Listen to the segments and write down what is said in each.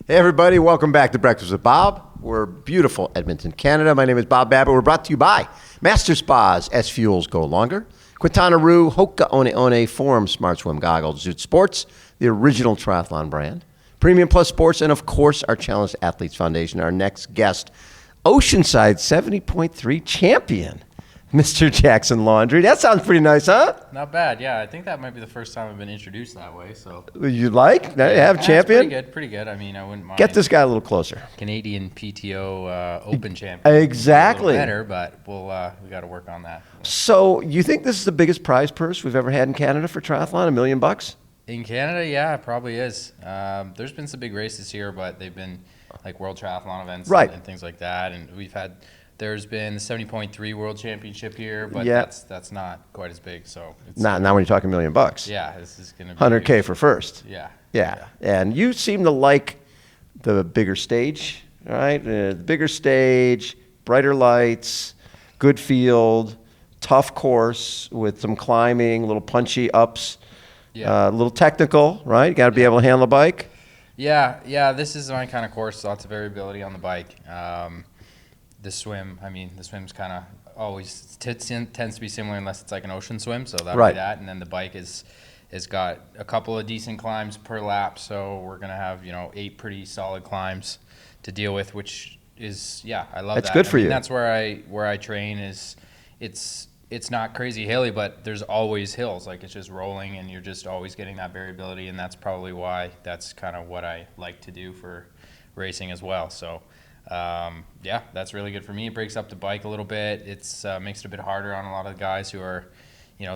Hey everybody, welcome back to Breakfast with Bob. We're beautiful Edmonton, Canada. My name is Bob Babbitt. We're brought to you by Master Spas, SFuels Go Longer, Quintana, HOKA, One, Forum, Smart Swim Goggles, Zoot Sports, the original triathlon brand, Premium Plus Sports, and of course our Challenged Athletes Foundation. Our next guest, Oceanside 70.3 champion, Mr. Jackson Laundry. That sounds pretty nice, huh? Not bad, yeah. I think that might be the first time I've been introduced that way. So you like? Now you have champion? Pretty good. I mean, I wouldn't mind. Get this guy a little closer. Canadian PTO Open champion. Exactly. A little better, but we got to work on that. So you think this is the biggest prize purse we've ever had in Canada for triathlon? $1 million? In Canada, yeah, it probably is. There's been some big races here, but they've been like world triathlon events and things like that. And there's been the 70.3 World Championship here, but that's not quite as big. So it's not when you're talking $1 million. Yeah, this is going to be $100K for first. Yeah. And you seem to like the bigger stage, right? The bigger stage, brighter lights, good field, tough course with some climbing, little punchy ups, a little technical, right? You got to be able to handle a bike. Yeah. This is my kind of course. Lots of variability on the bike. The swim's kind of always tends to be similar unless it's like an ocean swim, so that'll be that. And then the bike has got a couple of decent climbs per lap, so we're going to have 8 pretty solid climbs to deal with, which is I love that. It's good for you. That's where I train. Is it's not crazy hilly, but there's always hills. Like, it's just rolling, and you're just always getting that variability, and that's probably why that's kind of what I like to do for racing as well. So that's really good for me. It breaks up the bike a little bit. It's makes it a bit harder on a lot of the guys who are,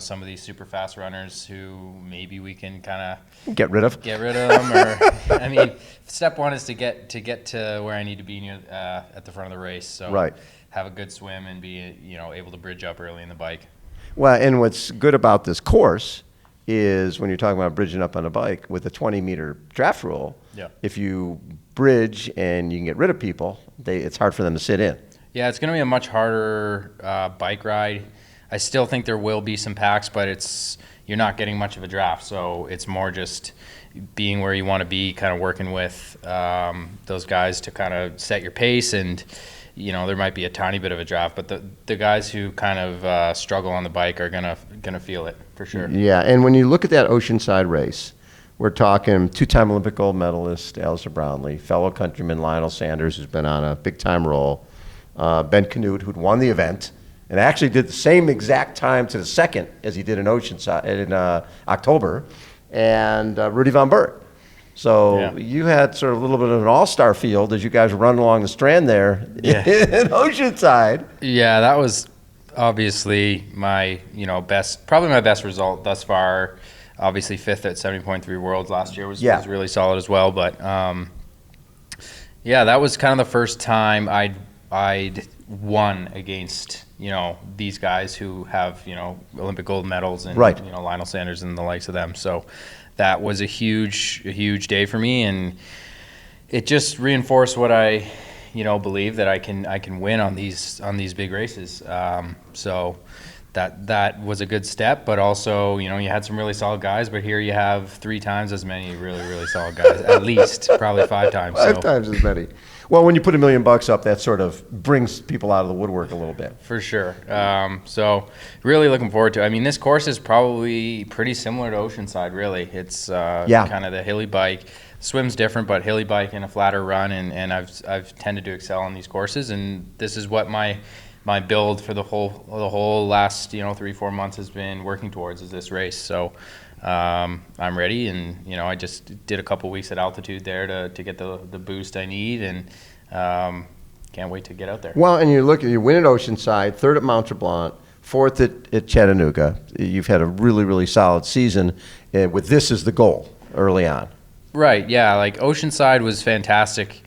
some of these super fast runners who maybe we can kind of get rid of them. Or step one is to get to where I need to be at the front of the race. So have a good swim and be able to bridge up early in the bike. Well, and what's good about this course is when you're talking about bridging up on a bike with a 20-meter draft rule, if you bridge and you can get rid of people, it's hard for them to sit in. Yeah, it's going to be a much harder bike ride. I still think there will be some packs, but you're not getting much of a draft, so it's more just being where you want to be, kind of working with those guys to kind of set your pace, and there might be a tiny bit of a draft, but the guys who kind of struggle on the bike are gonna feel it for sure. Yeah, and when you look at that Oceanside race, we're talking 2-time Olympic gold medalist Alistair Brownlee, fellow countryman Lionel Sanders, who's been on a big-time roll, Ben Canute, who'd won the event, and actually did the same exact time to the second as he did in Oceanside in October, and Rudy Von Burt. So you had sort of a little bit of an all-star field as you guys were running along the strand there in Oceanside. Yeah, that was obviously my probably my best result thus far. Obviously, 5th at 70.3 Worlds last year was really solid as well. But that was kind of the first time I'd won against these guys who have Olympic gold medals and Lionel Sanders and the likes of them. So that was a huge day for me, and it just reinforced what I believe, that I can win on these big races. So that was a good step, but also you had some really solid guys, but here you have 3 times as many really solid guys, at least probably 5 times. 5 times as many. Well, when you put $1 million up, that sort of brings people out of the woodwork a little bit. For sure. So really looking forward to it. I mean, this course is probably pretty similar to Oceanside, really. It's kind of the hilly bike. Swim's different, but hilly bike and a flatter run, and I've tended to excel on these courses, and this is what my build for the whole last 3-4 months has been working towards, is this race. So I'm ready, and I just did a couple weeks at altitude there to get the boost I need, and can't wait to get out there. Well, and you win at Oceanside, 3rd at Mount Tremblant, 4th at Chattanooga. You've had a really solid season with this as the goal early on. Right, yeah, like Oceanside was fantastic,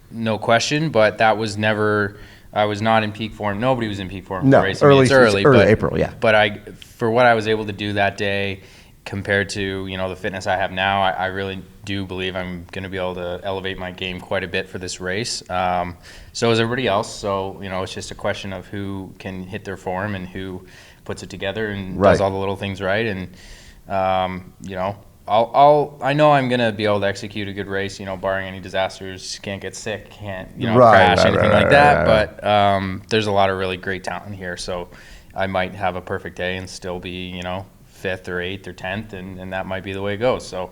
no question, but that was never. I was not in peak form. Nobody was in peak form for racing. It's early, but, April, yeah. But for what I was able to do that day, compared to the fitness I have now, I really do believe I'm going to be able to elevate my game quite a bit for this race. So is everybody else. So it's just a question of who can hit their form and who puts it together and does all the little things right. And I know I'm gonna be able to execute a good race, barring any disasters, can't get sick, can't crash, anything like that. But there's a lot of really great talent here, so I might have a perfect day and still be 5th or 8th or 10th, and that might be the way it goes. So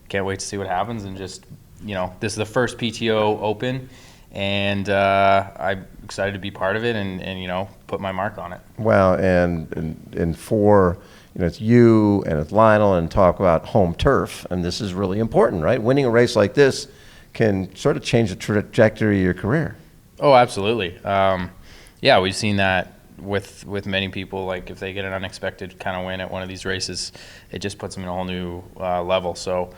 can't wait to see what happens, and just this is the first PTO Open, and I'm excited to be part of it and put my mark on it. Well, and for it's you and it's Lionel, and talk about home turf, and this is really important, right? Winning a race like this can sort of change the trajectory of your career. Oh, absolutely. Yeah, we've seen that with many people. Like if they get an unexpected kind of win at one of these races, it just puts them in a whole new level. So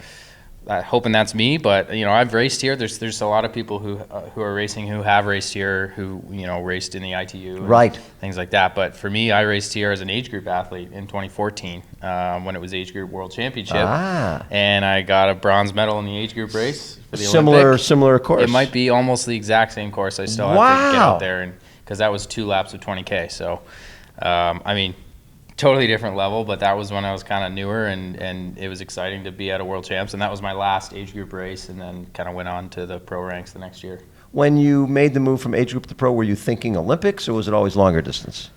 hoping that's me, but I've raced here. There's a lot of people who are racing who have raced here, who raced in the ITU, and right, things like that. But for me, I raced here as an age group athlete in 2014 when it was age group world championship, and I got a bronze medal in the age group race for the Olympic. Similar course. It might be almost the exact same course. I still have to get out there, and because that was 2 laps of 20K. So, I mean, totally different level, but that was when I was kind of newer, and it was exciting to be at a world champs, and that was my last age group race, and then kind of went on to the pro ranks the next year. When you made the move from age group to pro, were you thinking Olympics, or was it always longer distance?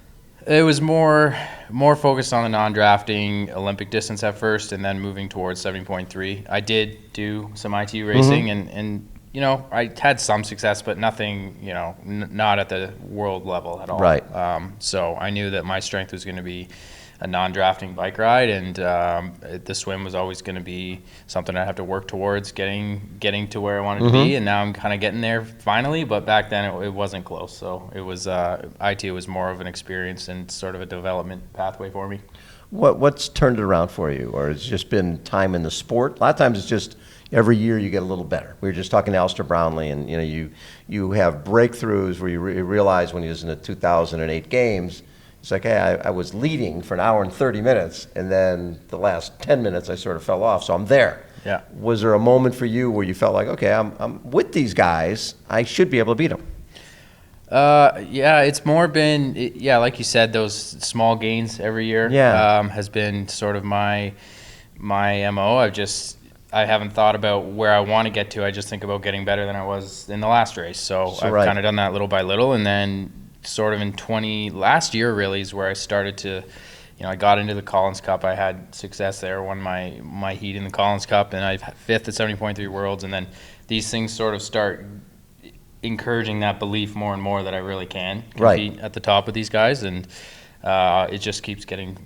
It was more focused on the non-drafting Olympic distance at first, and then moving towards 70.3. I did do some ITU racing, and I had some success, but nothing, not at the world level at all. Right. So I knew that my strength was going to be a non-drafting bike ride, and the swim was always going to be something I have to work towards getting to where I wanted to be, and now I'm kind of getting there finally. But back then it wasn't close, so it was ITU was more of an experience and sort of a development pathway for me. What's turned it around for you, or it's just been time in the sport? A lot of times it's just every year you get a little better. We were just talking to Alistair Brownlee, and you have breakthroughs where you realize when he was in the 2008 games, it's like, hey, I was leading for an hour and 30 minutes, and then the last 10 minutes I sort of fell off, so I'm there. Yeah. Was there a moment for you where you felt like, okay, I'm with these guys, I should be able to beat them? Yeah, it's more been, like you said, those small gains every year has been sort of my MO. I haven't thought about where I want to get to. I just think about getting better than I was in the last race. So I've kind of done that little by little, and then sort of in last year really is where I started to, I got into the Collins Cup. I had success there, won my heat in the Collins Cup, and I 5th at 70.3 Worlds, and then these things sort of start encouraging that belief more and more that I really can compete at the top of these guys, and it just keeps getting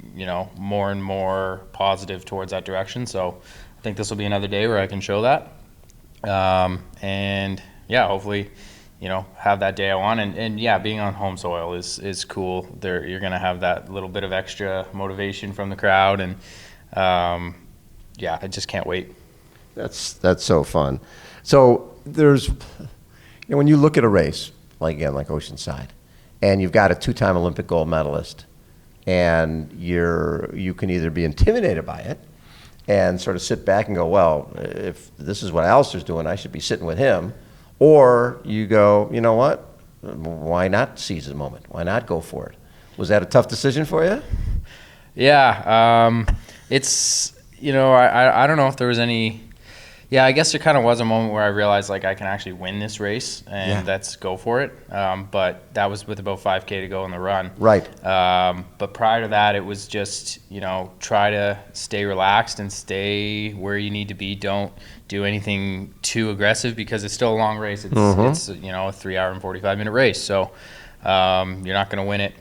more and more positive towards that direction. So I think this will be another day where I can show that, and hopefully have that day I want, and being on home soil is cool. You're gonna have that little bit of extra motivation from the crowd, and I just can't wait. That's so fun. So there's when you look at a race like Oceanside, and you've got a 2-time Olympic gold medalist, and you can either be intimidated by it and sort of sit back and go, well, if this is what Alistair's doing, I should be sitting with him. Or you go, you know what, why not seize the moment? Why not go for it? Was that a tough decision for you? Yeah, it's, I don't know if there was any, I guess there kind of was a moment where I realized like I can actually win this race, and let's go for it. But that was with about 5K to go in the run. Right. But prior to that, it was just, try to stay relaxed and stay where you need to be. Don't do anything too aggressive because it's still a long race. It's a 3-hour and 45-minute race. So you're not going to win it.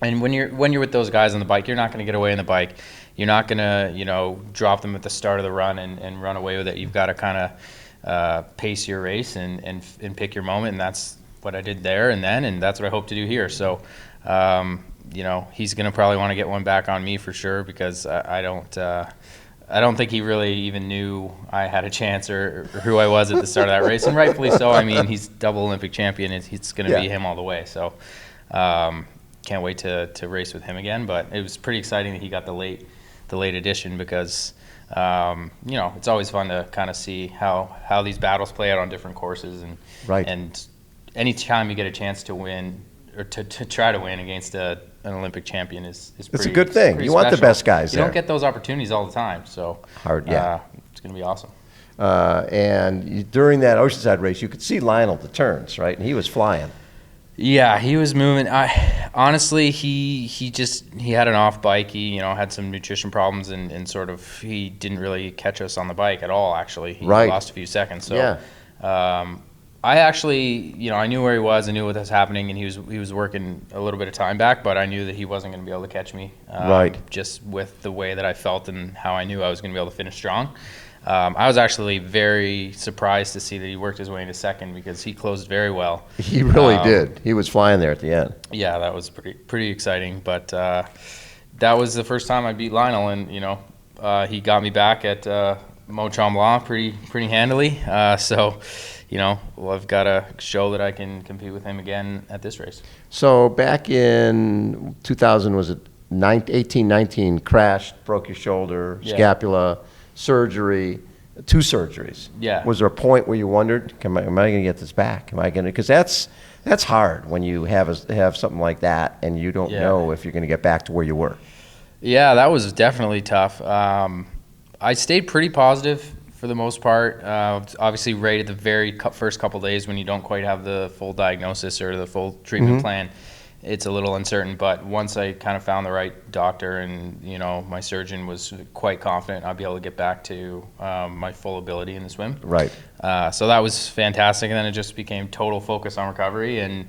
And when you're with those guys on the bike, you're not going to get away on the bike. You're not going to, drop them at the start of the run and run away with it. You've got to kind of pace your race and pick your moment, and that's what I did there and that's what I hope to do here. So, he's going to probably want to get one back on me for sure, because I don't think he really even knew I had a chance or who I was at the start of that race, and rightfully so. I mean, he's double Olympic champion. It's going to be him all the way. So can't wait to race with him again. But it was pretty exciting that he got the late edition, because it's always fun to kind of see how these battles play out on different courses, and any time you get a chance to win or to try to win against an Olympic champion is It's pretty, a good thing. pretty You want the special. best guys You there. don't get those opportunities all the time, so Hard, yeah. it's going to be awesome. During that Oceanside race, you could see Lionel the turns, right? And he was flying. Yeah, he was moving. Honestly, he had an off bike. He had some nutrition problems and sort of he didn't really catch us on the bike at all. Actually, he Right. lost a few seconds. So, Yeah. I actually, I knew where he was. I knew what was happening, and he was working a little bit of time back. But I knew that he wasn't going to be able to catch me. Right. Just with the way that I felt and how I knew I was going to be able to finish strong. I was actually very surprised to see that he worked his way into second because he closed very well. He really did. He was flying there at the end. Yeah, that was pretty exciting. But that was the first time I beat Lionel, and he got me back at Mont Tremblant pretty handily. So I've got to show that I can compete with him again at this race. So back in 2000, was it 18, 19, crashed, broke your shoulder, scapula, surgery, 2 surgeries. Yeah. Was there a point where you wondered, am I going to get this back? Am I going to? Because that's hard when you have something like that and you don't know if you're going to get back to where you were. Yeah, that was definitely tough. I stayed pretty positive for the most part. Obviously, right at the very first couple days when you don't quite have the full diagnosis or the full treatment plan, it's a little uncertain. But once I kind of found the right doctor and, my surgeon was quite confident I'd be able to get back to my full ability in the swim. Right. So that was fantastic. And then it just became total focus on recovery. And,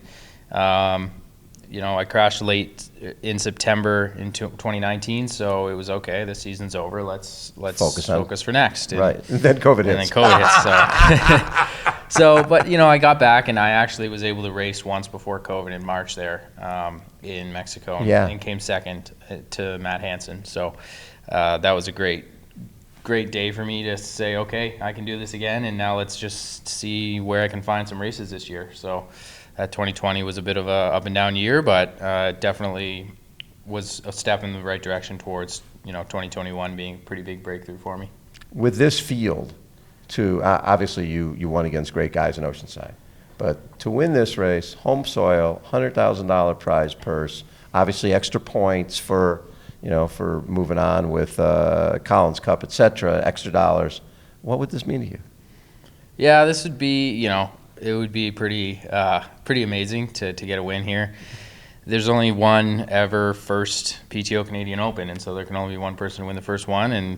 I crashed late in September in 2019. So it was okay. The season's over. Let's focus for next. Right. And then COVID hits. And then COVID hits. So, but I got back and I actually was able to race once before COVID in March there in Mexico and came second to Matt Hansen. So that was a great day for me to say, okay, I can do this again, and now let's just see where I can find some races this year. So 2020 was a bit of a up and down year, but definitely was a step in the right direction towards 2021 being a pretty big breakthrough for me. With this field, obviously you won against great guys in Oceanside, but to win this race, home soil, $100,000 prize purse, obviously extra points for moving on with Collins Cup, etc., extra dollars. What would this mean to you? Yeah, this would be it would be pretty amazing to get a win here. There's only one ever first PTO Canadian Open, and so there can only be one person to win the first one, and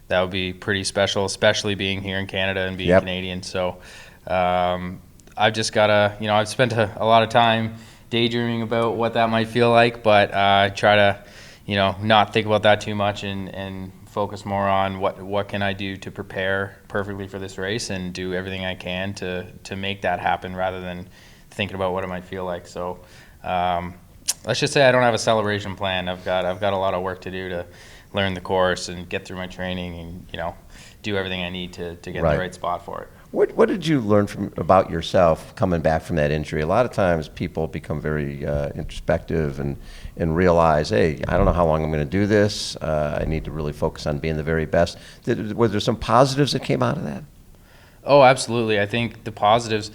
that would be pretty special, especially being here in Canada and being Canadian. So I've just got to, I've spent a lot of time daydreaming about what that might feel like, but I try to, not think about that too much and focus more on what can I do to prepare perfectly for this race and do everything I can to make that happen rather than thinking about what it might feel like. So let's just say I don't have a celebration plan. I've got a lot of work to do to learn the course and get through my training and do everything I need to get in the right spot for it. What did you learn about yourself coming back from that injury? A lot of times people become very introspective and realize, hey, I don't know how long I'm going to do this. I need to really focus on being the very best. Was there some positives that came out of that? Oh, absolutely. I think the positives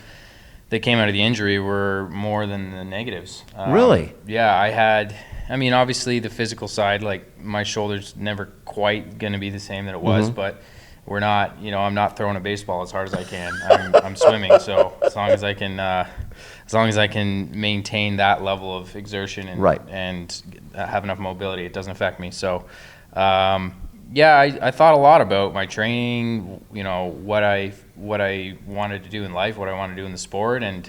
that came out of the injury were more than the negatives. Really? Yeah, obviously the physical side, like my shoulder's never quite going to be the same that it was, but we're not, I'm not throwing a baseball as hard as I can. I'm swimming, so as long as I can maintain that level of exertion and have enough mobility, it doesn't affect me. So, I thought a lot about my training, what I wanted to do in life, what I want to do in the sport, and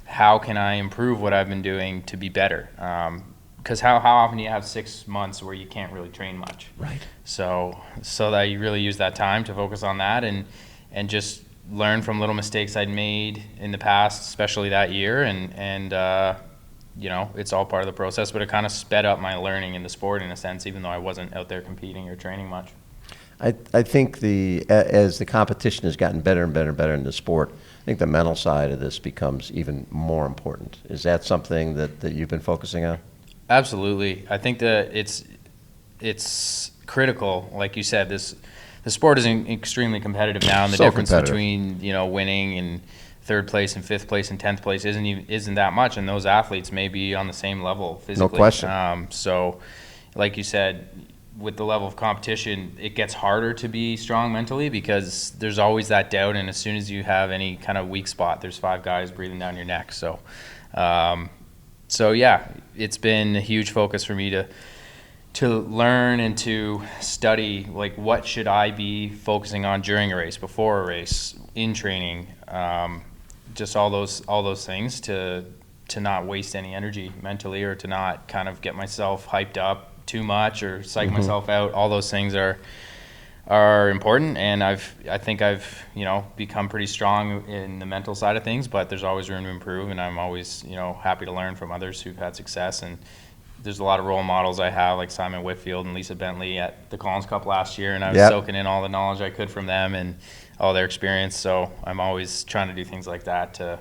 how can I improve what I've been doing to be better. Because how often do you have 6 months where you can't really train much? Right. So that you really use that time to focus on that and just learn from little mistakes I'd made in the past, especially that year. And it's all part of the process, but it kind of sped up my learning in the sport in a sense, even though I wasn't out there competing or training much. I think as the competition has gotten better and better and better in the sport, I think the mental side of this becomes even more important. Is that something that you've been focusing on? Absolutely. I think that it's critical. Like you said, the sport is extremely competitive now, and the difference between winning and third place and fifth place and 10th place isn't that much, and those athletes may be on the same level physically. No question. So, like you said, with the level of competition, it gets harder to be strong mentally because there's always that doubt, and as soon as you have any kind of weak spot, there's 5 guys breathing down your neck. So, yeah, it's been a huge focus for me to learn and to study, like, what should I be focusing on during a race, before a race, in training, just all those things to not waste any energy mentally, or to not kind of get myself hyped up too much or psych myself out. All those things are important, and I think I've become pretty strong in the mental side of things, but there's always room to improve, and I'm always happy to learn from others who've had success. And there's a lot of role models I have, like Simon Whitfield and Lisa Bentley at the Collins Cup last year, and I was soaking in all the knowledge I could from them and all their experience. So I'm always trying to do things like that to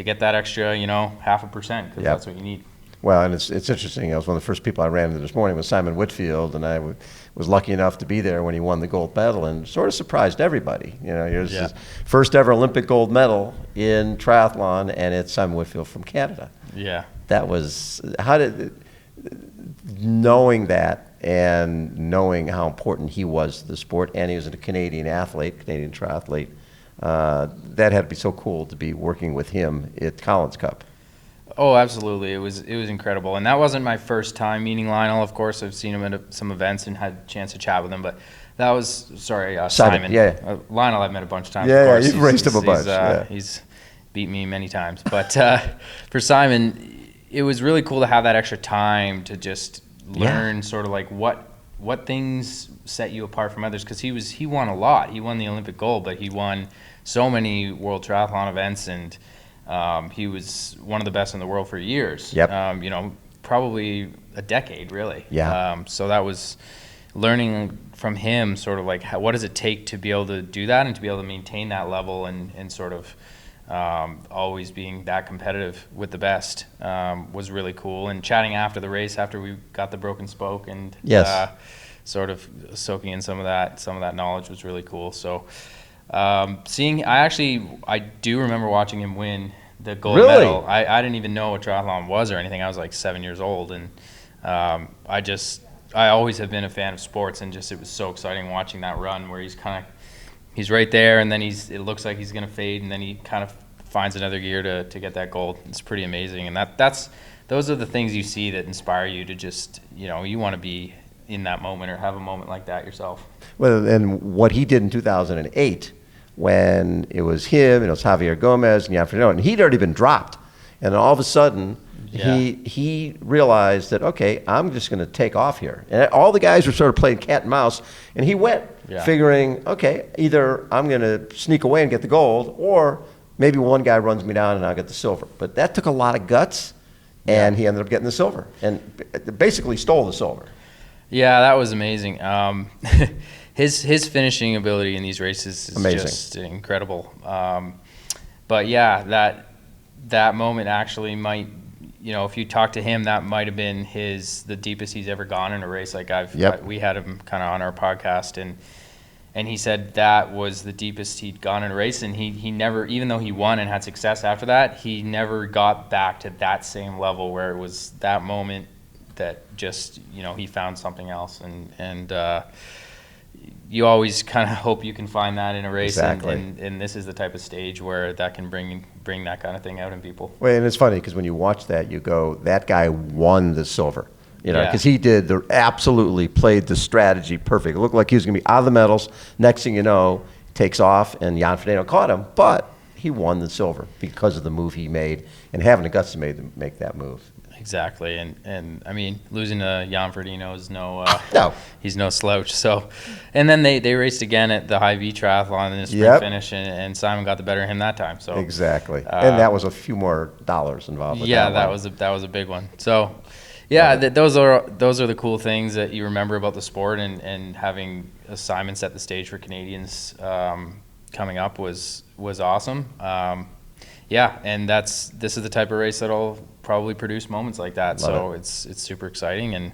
get that extra 0.5%, because that's what you need. Well, and it's interesting. I was one of the first people I ran into this morning was Simon Whitfield, and I was lucky enough to be there when he won the gold medal, and sort of surprised everybody. He was his first ever Olympic gold medal in triathlon, and it's Simon Whitfield from Canada. Yeah. That was, knowing that and knowing how important he was to the sport, and he was a Canadian triathlete, that had to be so cool to be working with him at Collins Cup. Oh, absolutely. It was incredible. And that wasn't my first time meeting Lionel. Of course, I've seen him at some events and had a chance to chat with him, but that was, Simon. Yeah. Lionel I've met a bunch of times. Yeah, of course. You've raced him a bunch. He's beat me many times. But for Simon, it was really cool to have that extra time to just learn sort of like what things set you apart from others, because he won a lot. He won the Olympic gold, but he won so many World Triathlon events, and he was one of the best in the world for years. Yep. Probably a decade, really. Yeah. So that was learning from him, sort of like what does it take to be able to do that and to be able to maintain that level, and sort of always being that competitive with the best, was really cool. And chatting after the race, after we got the broken spoke, and sort of soaking in some of that knowledge was really cool. So I do remember watching him win the gold medal. I didn't even know what triathlon was or anything. I was like 7 years old, and I always have been a fan of sports, and just it was so exciting watching that run where he's right there, and then it looks like he's gonna fade, and then he kind of finds another gear to get that gold. It's pretty amazing, and those are the things you see that inspire you to just you want to be in that moment or have a moment like that yourself. Well, and what he did in 2008, when it was him, it was Javier Gomez and Jan Frodeno, and he'd already been dropped, and all of a sudden he realized that, okay, I'm just going to take off here, and all the guys were sort of playing cat and mouse, and he went figuring, okay, either I'm going to sneak away and get the gold, or maybe one guy runs me down and I'll get the silver. But that took a lot of guts, and he ended up getting the silver, and basically stole the silver. Yeah, that was amazing. His finishing ability in these races is amazing. Just incredible. But yeah, that moment actually might, if you talk to him, that might have been the deepest he's ever gone in a race. Like we had him kind of on our podcast, and he said that was the deepest he'd gone in a race, and he never, even though he won and had success after that, he never got back to that same level where it was that moment that just he found something else, and you always kind of hope you can find that in a race. Exactly. And this is the type of stage where that can bring that kind of thing out in people. Well, and it's funny because when you watch that, you go, that guy won the silver, because he absolutely played the strategy perfect. It looked like he was going to be out of the medals. Next thing you know, takes off, and Jan Frodeno caught him, but he won the silver because of the move he made and having the guts to make that move. Exactly, and I mean, losing to Jan Frodeno is no, he's no slouch. So, and then they raced again at the High-V triathlon in the sprint finish, and Simon got the better of him that time. So exactly, and that was a few more dollars involved. With that was a big one. So, yeah, those are the cool things that you remember about the sport, and having Simon set the stage for Canadians coming up was awesome. And this is the type of race that'll probably produce moments like that. So it's super exciting, and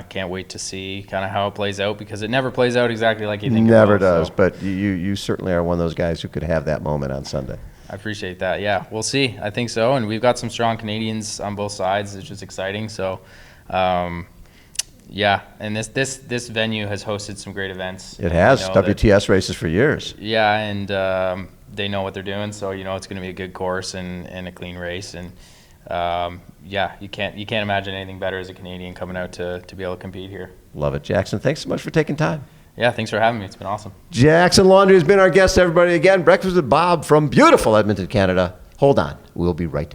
can't wait to see kind of how it plays out, because it never plays out exactly like you think it will. Never does, but you certainly are one of those guys who could have that moment on Sunday. I appreciate that. Yeah, we'll see. I think so. And we've got some strong Canadians on both sides, which is exciting. So, yeah. And this venue has hosted some great events. It has. WTS races for years. Yeah, and they know what they're doing. So, it's going to be a good course and a clean race. And, yeah, you can't imagine anything better as a Canadian coming out to be able to compete here. Love it. Jackson, thanks so much for taking time. Yeah, thanks for having me. It's been awesome. Jackson Laundrie has been our guest, everybody. Again, Breakfast with Bob from beautiful Edmonton, Canada. Hold on. We'll be right